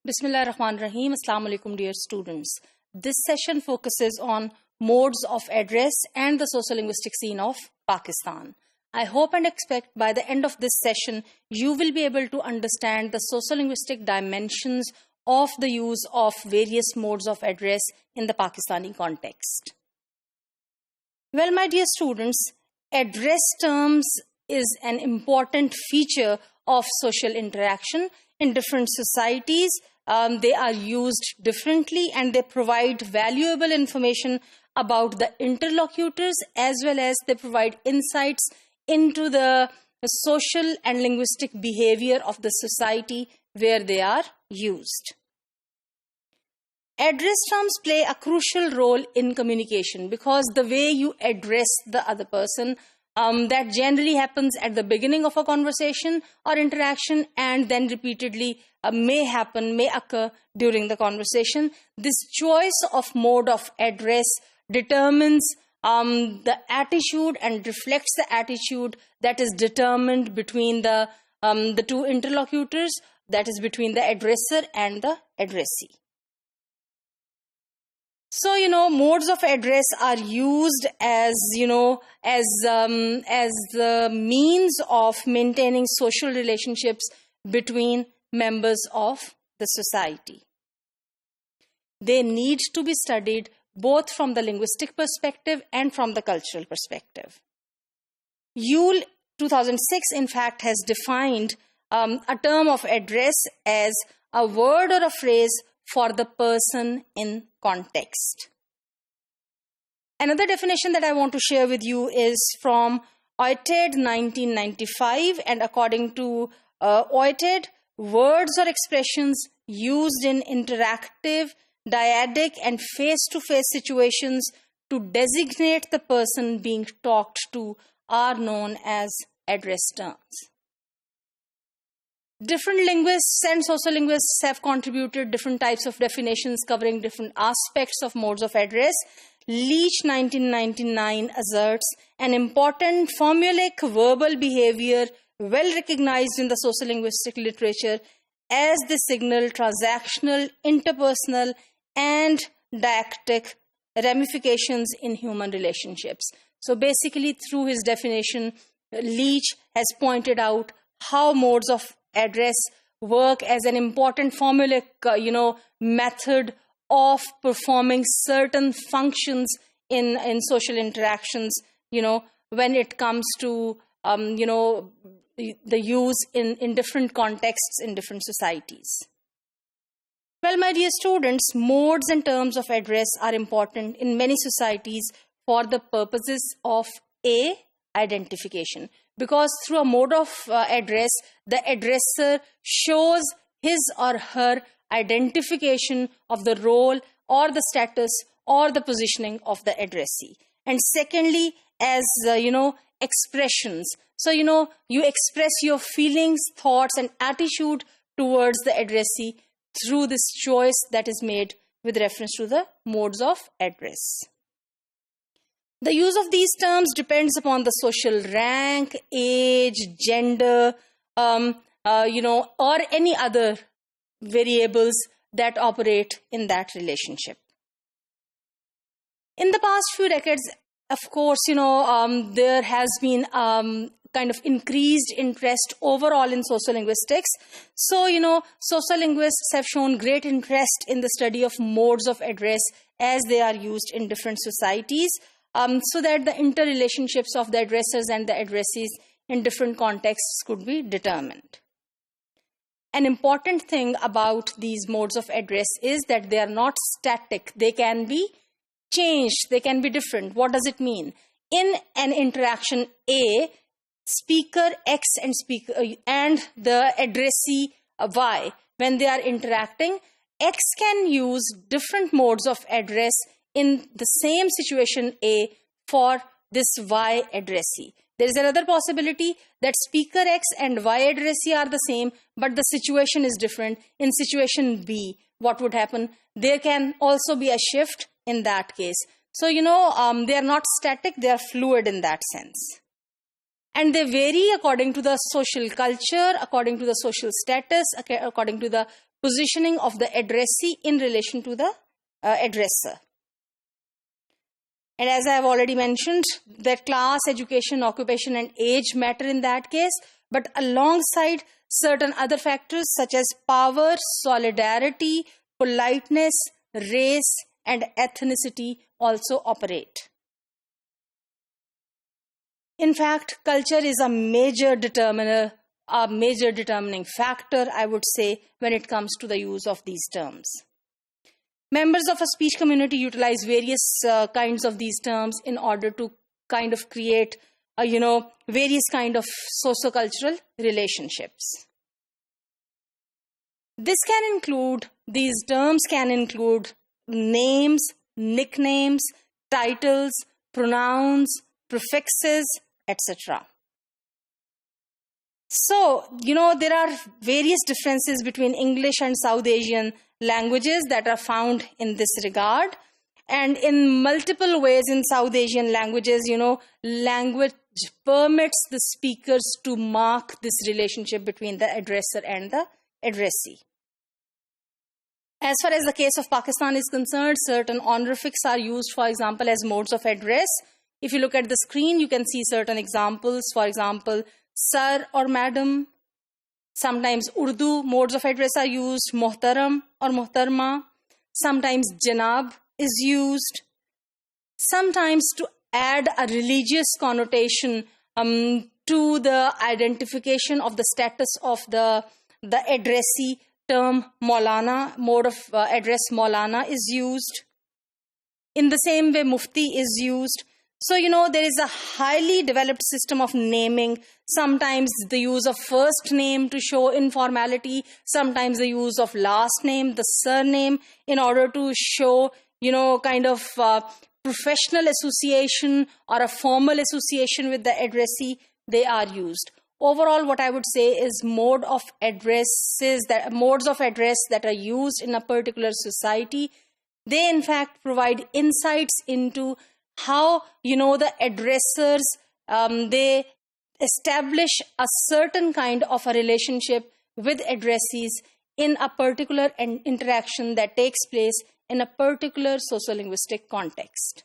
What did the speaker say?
Bismillah ar-Rahman ar-Rahim. Assalamu alaikum, dear students. This session focuses on modes of address and the sociolinguistic scene of Pakistan. I hope and expect by the end of this session, you will be able to understand the sociolinguistic dimensions of the use of various modes of address in the Pakistani context. Well, my dear students, address terms is an important feature of social interaction in different societies. They are used differently and they provide valuable information about the interlocutors as well as they provide insights into the social and linguistic behavior of the society where they are used. Address terms play a crucial role in communication because the way you address the other person, that generally happens at the beginning of a conversation or interaction and then repeatedly may occur during the conversation. This choice of mode of address determines the attitude and reflects the attitude that is determined between the two interlocutors, that is between the addresser and the addressee. So, modes of address are used as the means of maintaining social relationships between members of the society. They need to be studied both from the linguistic perspective and from the cultural perspective. Yule 2006, in fact, has defined a term of address as a word or a phrase for the person in context. Another definition that I want to share with you is from Untitled 1995, and according to Untitled, words or expressions used in interactive, dyadic and face-to-face situations to designate the person being talked to are known as address terms. Different linguists and sociolinguists have contributed different types of definitions covering different aspects of modes of address. Leech 1999 asserts an important formulaic verbal behavior well recognized in the sociolinguistic literature as the signal transactional, interpersonal, and deictic ramifications in human relationships. So basically, through his definition, Leech has pointed out how modes of address work as an important formulaic, method of performing certain functions in social interactions, when it comes to, the use in different contexts in different societies. Well, my dear students, modes and terms of address are important in many societies for the purposes of identification. Because through a mode of address, the addresser shows his or her identification of the role or the status or the positioning of the addressee. And secondly, as expressions. So, you express your feelings, thoughts, and attitude towards the addressee through this choice that is made with reference to the modes of address. The use of these terms depends upon the social rank, age, gender, or any other variables that operate in that relationship. In the past few decades, of course, there has been kind of increased interest overall in sociolinguistics. So, sociolinguists have shown great interest in the study of modes of address as they are used in different societies. So that the interrelationships of the addressers and the addressees in different contexts could be determined. An important thing about these modes of address is that they are not static. They can be changed. They can be different. What does it mean? In an interaction A, speaker X and the addressee Y, when they are interacting, X can use different modes of address in the same situation A for this Y addressee. There is another possibility that speaker X and Y addressee are the same, but the situation is different. In situation B, what would happen? There can also be a shift in that case. So, they are not static, they are fluid in that sense. And they vary according to the social culture, according to the social status, according to the positioning of the addressee in relation to the addresser. And as I have already mentioned, that class, education, occupation, and age matter in that case, but alongside certain other factors such as power, solidarity, politeness, race, and ethnicity also operate. In fact, culture is a major determiner, a major determining factor, I would say, when it comes to the use of these terms. Members of a speech community utilize various kinds of these terms in order to kind of create, various kind of sociocultural relationships. These terms can include names, nicknames, titles, pronouns, prefixes, etc. So, there are various differences between English and South Asian languages that are found in this regard. And in multiple ways in South Asian languages, language permits the speakers to mark this relationship between the addresser and the addressee. As far as the case of Pakistan is concerned, certain honorifics are used, for example, as modes of address. If you look at the screen, you can see certain examples. For example, sir or madam. Sometimes Urdu modes of address are used, muhtaram or muhtarma. Sometimes janab is used. Sometimes to add a religious connotation to the identification of the status of the addressee, term Maulana, mode of address Maulana is used. In the same way, mufti is used. So, there is a highly developed system of naming. Sometimes the use of first name to show informality. Sometimes the use of last name, the surname, in order to show, professional association or a formal association with the addressee. They are used. Overall, what I would say is modes of address that are used in a particular society, they in fact provide insights into how, the addressers, they establish a certain kind of a relationship with addressees in a particular interaction that takes place in a particular sociolinguistic context.